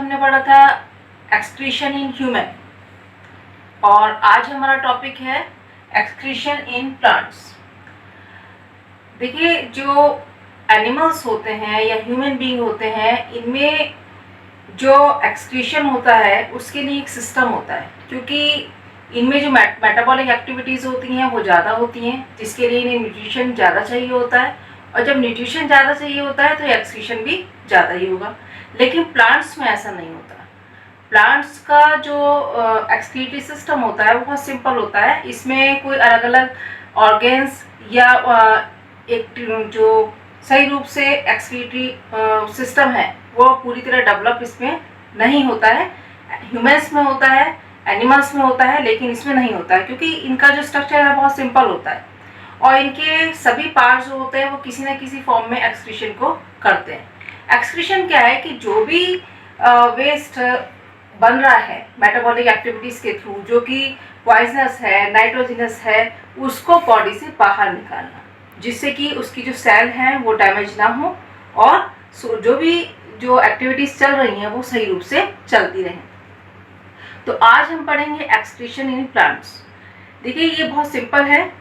हमने पढ़ा था एक्सक्रीशन इन ह्यूमन और आज हमारा टॉपिक है एक्सक्रीशन इन प्लांट्स। देखिए, जो एनिमल्स होते हैं या ह्यूमन बीइंग होते हैं, इनमें जो एक्सक्रीशन होता है उसके लिए एक सिस्टम होता है, क्योंकि इनमें जो मेटाबॉलिक एक्टिविटीज़ होती हैं वो ज़्यादा होती हैं, जिसके लिए इन्हें न्यूट्रिशन ज़्यादा चाहिए होता है। और जब न्यूट्रिशन ज़्यादा चाहिए होता है तो एक्सक्रीशन भी ज़्यादा ही होगा। लेकिन प्लांट्स में ऐसा नहीं होता। प्लांट्स का जो एक्सक्रीटरी सिस्टम होता है वो बहुत सिंपल होता है। इसमें कोई अलग अलग ऑर्गेन्स या एक जो सही रूप से एक्सक्रीटरी सिस्टम है वो पूरी तरह डेवलप इसमें नहीं होता है। ह्यूमन्स में होता है, एनिमल्स में होता है, लेकिन इसमें नहीं होता है, क्योंकि इनका जो स्ट्रक्चर है बहुत सिंपल होता है और इनके सभी पार्ट्स जो होते हैं वो किसी न किसी फॉर्म में एक्सक्रीशन को करते हैं। एक्सक्रीशन क्या है कि जो भी वेस्ट बन रहा है मेटाबॉलिक एक्टिविटीज़ के थ्रू, जो कि पॉइजनस है, नाइट्रोजिनस है, उसको बॉडी से बाहर निकालना, जिससे कि उसकी जो सेल हैं वो डैमेज ना हो और जो भी जो एक्टिविटीज़ चल रही हैं वो सही रूप से चलती रहें। तो आज हम पढ़ेंगे एक्सक्रीशन इन प्लांट्स। देखिए, ये बहुत सिंपल है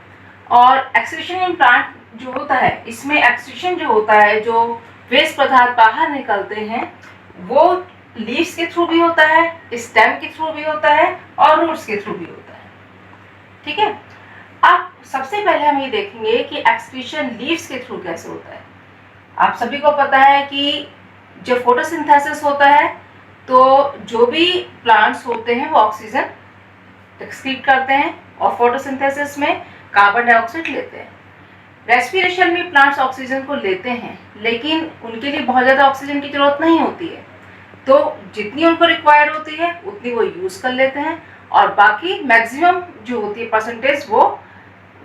और एक्सक्रीशन इन प्लांट जो होता है, इसमें एक्सक्रीशन जो होता है, जो वेस्ट पदार्थ बाहर निकलते हैं, वो लीव्स के थ्रू भी होता है, स्टेम के थ्रू भी होता है और रूट्स के थ्रू भी होता है। ठीक है, अब सबसे पहले हम ये देखेंगे कि एक्सक्रीशन लीव्स के थ्रू कैसे होता है। आप सभी को पता है कि जब फोटोसिंथेसिस होता है तो जो भी प्लांट्स होते हैं वो ऑक्सीजन एक्सक्रीट करते हैं और फोटोसिंथेसिस में कार्बन डाइऑक्साइड लेते हैं। रेस्पिरेशन में प्लांट्स ऑक्सीजन को लेते हैं, लेकिन उनके लिए बहुत ज़्यादा ऑक्सीजन की जरूरत नहीं होती है, तो जितनी उनको रिक्वायर्ड होती है उतनी वो यूज़ कर लेते हैं और बाकी मैक्सिमम जो होती है परसेंटेज वो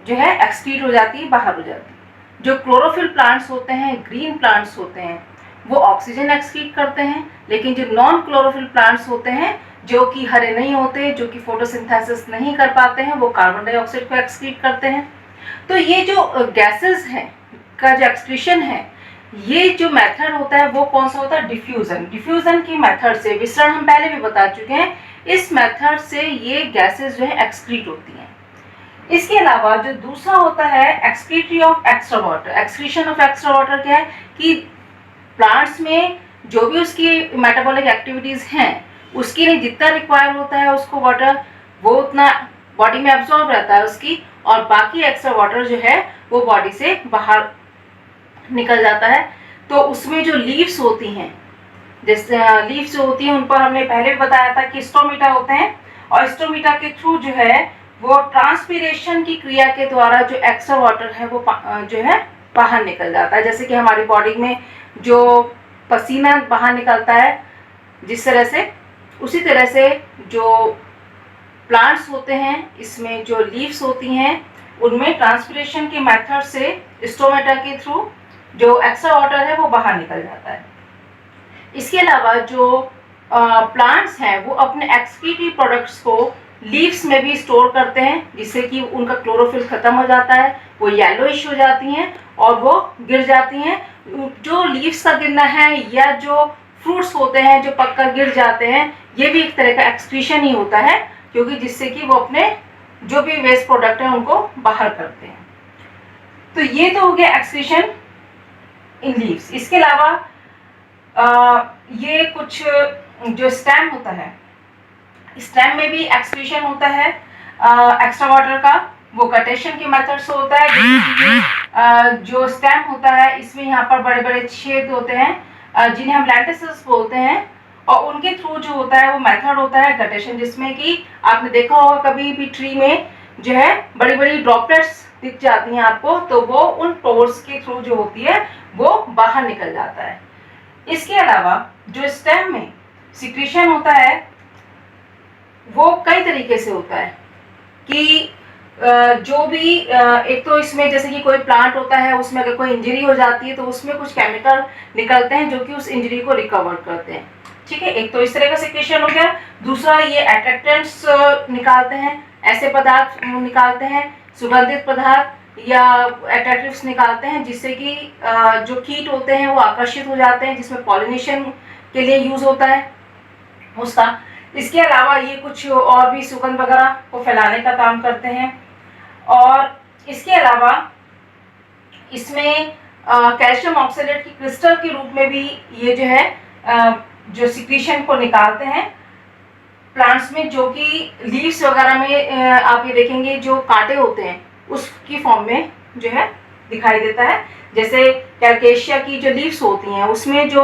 जो है एक्सक्रीट हो जाती है, बाहर हो जाती है। जो क्लोरोफिल प्लांट्स होते हैं, ग्रीन प्लांट्स होते हैं, वो ऑक्सीजन एक्सक्रीट करते हैं, लेकिन जो नॉन क्लोरोफिल प्लांट्स होते हैं, जो कि हरे नहीं होते, जो कि फोटोसिंथेसिस नहीं कर पाते हैं, वो कार्बन डाइऑक्साइड को एक्सक्रीट करते हैं। तो ये जो गैसेस हैं का जो एक्सक्रीशन है, ये जो मेथड होता है वो कौन सा होता है? डिफ्यूजन। डिफ्यूजन की मेथड से, विसरण हम पहले भी बता चुके हैं, इस मेथड से ये गैसेस जो है एक्सक्रीट होती हैं। इसके अलावा जो दूसरा होता है excretory of extra water. Excretion of extra water क्या है कि प्लांट्स में जो भी उसकी मेटाबॉलिक एक्टिविटीज हैं उसके लिए जितना रिक्वायर होता है उसको वाटर, वो उतना बॉडी में एब्जॉर्ब रहता है उसकी, और बाकी एक्स्ट्रा वाटर जो है वो बॉडी से बाहर निकल जाता है। तो उसमें जो लीव्स होती हैं, जैसे लीव्स जो होती हैं उन पर हमने पहले भी बताया था कि स्टोमेटा होते हैं और स्टोमेटा के थ्रू जो है वो ट्रांसपीरेशन की क्रिया के द्वारा जो एक्स्ट्रा वाटर है वो जो है बाहर निकल जाता है। जैसे कि हमारी बॉडी में जो पसीना बाहर निकलता है जिस तरह से, उसी तरह से जो प्लांट्स होते हैं इसमें जो लीव्स होती हैं उनमें ट्रांसपीरेशन के मेथड से स्टोमेटा के थ्रू जो एक्स्ट्रा वाटर है वो बाहर निकल जाता है। इसके अलावा जो प्लांट्स हैं वो अपने एक्सक्रीटरी प्रोडक्ट्स को लीव्स में भी स्टोर करते हैं, जिससे कि उनका क्लोरोफिल खत्म हो जाता है, वो येलोइश हो जाती हैं और वो गिर जाती हैं। जो लीव्स का गिरना है या जो फ्रूट्स होते हैं जो पककर गिर जाते हैं, ये भी एक तरह का एक्सक्रीशन ही होता है, क्योंकि जिससे कि वो अपने जो भी वेस्ट प्रोडक्ट है उनको बाहर करते हैं। तो ये तो हो गया एक्सक्रीशन इन लीव्स। इसके अलावा ये कुछ जो स्टेम होता है, स्टेम में भी एक्सक्रीशन होता है एक्स्ट्रा वाटर का, वो कटेशन के मेथड से होता है। जो स्टेम होता है इसमें यहाँ पर बड़े बड़े छेद होते हैं जिन्हें हम लेंटिसेस बोलते हैं, और उनके थ्रू जो होता है वो मेथड होता है कटेशन, जिसमें कि आपने देखा होगा कभी भी ट्री में जो है बड़ी बड़ी ड्रॉपलेट्स दिख जाती हैं आपको, तो वो उन पोर्स के थ्रू जो होती है वो बाहर निकल जाता है। इसके अलावा जो स्टेम में सिक्रीशन होता है वो कई तरीके से होता है कि जो भी एक तो इसमें जैसे कि कोई प्लांट होता है उसमें अगर कोई इंजरी हो जाती है तो उसमें कुछ केमिकल निकलते हैं जो कि उस इंजरी को रिकवर करते हैं। ठीक है, एक तो इस तरह का सिक्रीशन हो गया। दूसरा, ये अट्रैक्टेंट्स निकालते हैं, ऐसे पदार्थ निकालते हैं, सुगंधित पदार्थ या अट्रैक्टिव्स निकालते हैं, जिससे कि जो कीट होते हैं वो आकर्षित हो जाते हैं, जिसमें पॉलिनेशन के लिए यूज होता है। उसका। इसके अलावा ये कुछ और भी सुगंध वगैरह को फैलाने का काम करते हैं। और इसके अलावा इसमें कैल्शियम ऑक्सलेट की क्रिस्टल के रूप में भी ये जो है जो सिक्रीशन को निकालते हैं प्लांट्स में, जो कि लीव्स वगैरह में आप ये देखेंगे जो कांटे होते हैं उसकी फॉर्म में जो है दिखाई देता है। जैसे कैल्केशिया की जो लीव्स होती हैं उसमें जो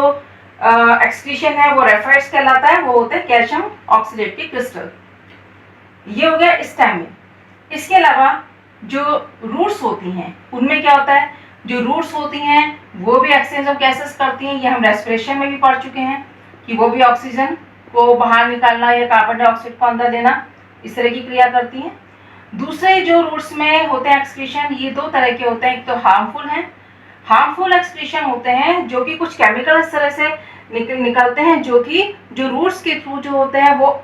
एक्सक्रीशन है वो रेफाइड्स कहलाता है, वो होता है कैल्शियम ऑक्सलेट की क्रिस्टल। ये हो गया स्टेम में। इसके अलावा जो रूट्स होती हैं उनमें क्या होता है, जो रूट्स होती हैं वो भी एक्सचेंज ऑफ गैसेस करती हैं। ये हम रेस्पिरेशन में भी पढ़ चुके हैं कि वो भी ऑक्सीजन को बाहर निकालना या कार्बन डाइऑक्साइड को अंदर देना, इस तरह की क्रिया करती हैं। दूसरे जो रूट्स में होते हैं एक्सक्रीशन, ये दो तरह के होते हैं। एक तो हार्मफुल हैं, हार्मफुल एक्सक्रीशन होते हैं जो कि कुछ केमिकल इस तरह से निकलते हैं जो कि जो रूट्स के थ्रू जो होते हैं वो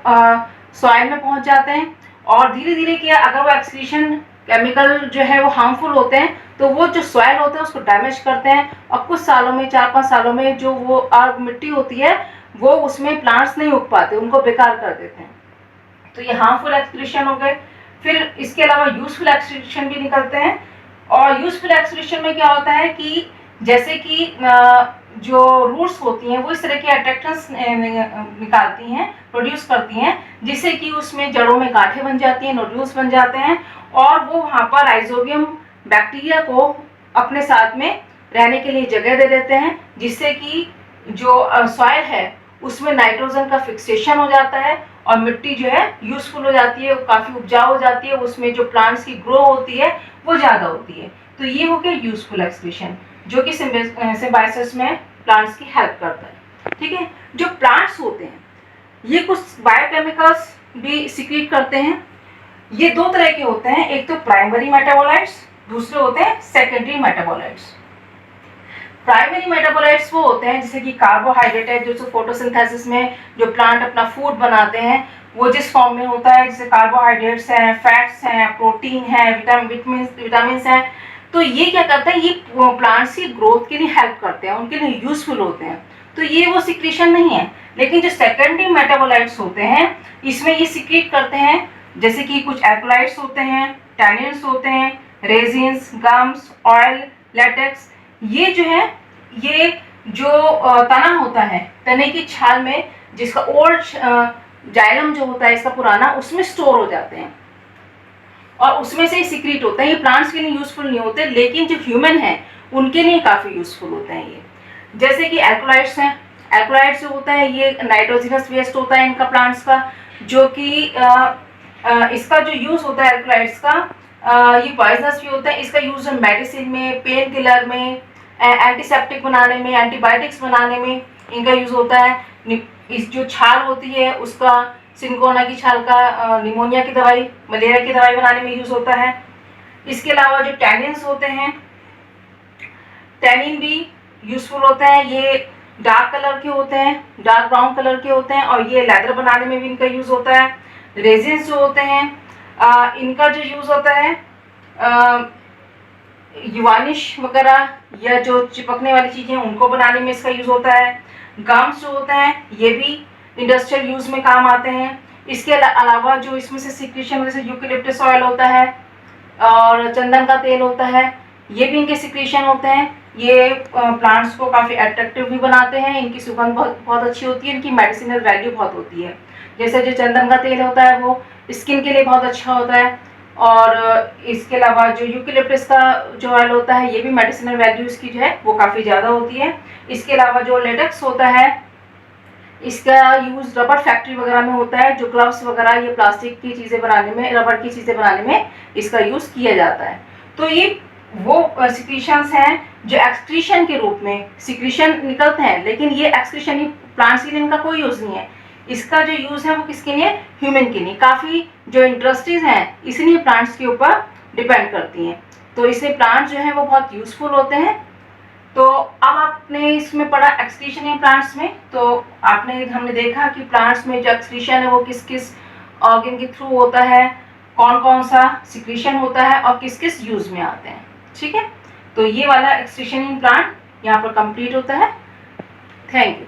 सॉइल में पहुंच जाते हैं। और धीरे धीरे क्या, अगर वो एक्सक्रीशन केमिकल जो है वो हार्मफुल होते हैं तो वो जो सॉइल होता है उसको डैमेज करते हैं, और कुछ सालों में 4-5 सालों में जो वो मिट्टी होती है वो उसमें प्लांट्स नहीं उग पाते, उनको बेकार कर देते हैं। तो ये हार्मफुल एक्सक्रीशन हो गए। फिर इसके अलावा यूजफुल एक्सक्रीशन भी निकलते हैं। और यूजफुल एक्सक्रीशन में क्या होता है कि जैसे कि जो रूट्स होती हैं वो इस तरह के अट्रैक्टर्स निकालती हैं, प्रोड्यूस करती हैं, जिससे कि उसमें जड़ों में गांठें बन जाती हैं, नोड्यूल्स बन जाते हैं, और वो वहाँ पर राइजोबियम बैक्टीरिया को अपने साथ में रहने के लिए जगह दे देते हैं, जिससे कि जो सॉइल है उसमें नाइट्रोजन का फिक्सेशन हो जाता है और मिट्टी जो है यूजफुल हो जाती है, काफ़ी उपजाऊ हो जाती है, उसमें जो प्लांट्स की ग्रो होती है वो ज़्यादा होती है। तो ये हो गया यूजफुल एक्सक्रीशन जो कि सिम्बायोसिस में प्लांट्स की हेल्प करता है। ठीक है, जो प्लांट्स होते हैं ये कुछ बायोकेमिकल्स भी सिक्रीट करते हैं। ये दो तरह के होते हैं, एक तो प्राइमरी मेटाबोलाइट्स, दूसरे होते हैं सेकेंडरी मेटाबोलाइट्स। प्राइमरी मेटाबोलाइट्स वो होते हैं जैसे कि कार्बोहाइड्रेट है, जो फोटोसिंथेसिस में जो प्लांट अपना फूड बनाते हैं वो जिस फॉर्म में होता है, जैसे कार्बोहाइड्रेट्स हैं, फैट्स हैं, प्रोटीन है, विटामिन हैं। तो ये क्या करते हैं, ये प्लांट्स की ग्रोथ के लिए हेल्प करते हैं, उनके लिए यूजफुल होते हैं। तो ये वो सिक्रीशन नहीं है। लेकिन जो सेकेंडरी मेटाबोलाइट्स होते हैं इसमें ये सिक्रीट करते हैं, जैसे कि कुछ एल्कलाइड्स होते हैं, टैनिन्स होते हैं, रेजिन्स, गम्स, ऑयल, लेटेक्स। ये जो है ये जो तना होता है, तने की छाल में जिसका ओल्ड जाइलम जो होता है इसका पुराना, उसमें स्टोर हो जाते हैं और उसमें से ही सिक्रीट होता है। ये प्लांट्स के लिए यूजफुल नहीं होते, लेकिन जो ह्यूमन है उनके लिए काफ़ी यूजफुल होते हैं ये। जैसे कि एल्कलाइड्स हैं, एल्कलाइड्स जो होता है ये नाइट्रोजिनस वेस्ट होता है इनका प्लांट्स का, जो कि इसका जो यूज़ होता है एल्कलाइड्स का ये पॉइजनस भी होता है। इसका यूज़ मेडिसिन में, पेन किलर में, एंटीसेप्टिक बनाने में, एंटीबायोटिक्स बनाने में इनका यूज़ होता है। इस जो छाल होती है उसका, सिंकोना की छाल का निमोनिया की दवाई, मलेरिया की दवाई बनाने में यूज़ होता है। इसके अलावा जो टैनिन्स होते हैं, टैनिन भी यूजफुल होता है। ये डार्क कलर के होते हैं, डार्क ब्राउन कलर के होते हैं, और ये लेदर बनाने में भी इनका यूज़ होता है। रेजिन्स जो होते हैं इनका जो यूज़ होता है वार्निश वगैरह या जो चिपकने वाली चीज़ें उनको बनाने में इसका यूज़ होता है। गम्स जो होते हैं ये भी इंडस्ट्रियल यूज़ में काम आते हैं। इसके अलावा जो इसमें से सिक्रीशन जैसे यूकेलिप्टस ऑयल होता है और चंदन का तेल होता है, ये भी इनके सिक्रीशन होते हैं। ये प्लांट्स को काफ़ी अट्रैक्टिव भी बनाते हैं, इनकी सुगंध बहुत अच्छी होती है, इनकी मेडिसिनल वैल्यू बहुत होती है। जैसे जो चंदन का तेल होता है वो स्किन के लिए बहुत अच्छा होता है, और इसके अलावा जो यूकेलिप्टस का जो ऑयल होता है ये भी मेडिसिनल वैल्यू इसकी जो है वो काफ़ी ज़्यादा होती है। इसके अलावा जो लेटेक्स होता है इसका यूज़ रबर फैक्ट्री वगैरह में होता है, जो ग्लव्स वगैरह ये प्लास्टिक की चीज़ें बनाने में, रबर की चीज़ें बनाने में इसका यूज़ किया जाता है। तो ये वो सिक्रीशंस हैं जो एक्सक्रीशन के रूप में सिक्रीशन निकलते हैं, लेकिन ये एक्सक्रीशन प्लांट्स के लिए इनका कोई यूज़ नहीं है। इसका जो यूज़ है वो किसके लिए, ह्यूमन के लिए। काफ़ी जो इंडस्ट्रीज़ हैं इसलिए प्लांट्स के ऊपर डिपेंड करती हैं, तो इसलिए प्लांट्स जो हैं वो बहुत यूज़फुल होते हैं। तो अब आपने इसमें पढ़ा एक्सक्रीशन इन प्लांट्स में, तो हमने देखा कि प्लांट्स में जो एक्सक्रीशन है वो किस किस ऑर्गन के थ्रू होता है, कौन कौन सा सिक्रीशन होता है और किस किस यूज़ में आते हैं। ठीक है, तो ये वाला एक्सक्रीशन इन प्लांट यहाँ पर कंप्लीट होता है। Thank you.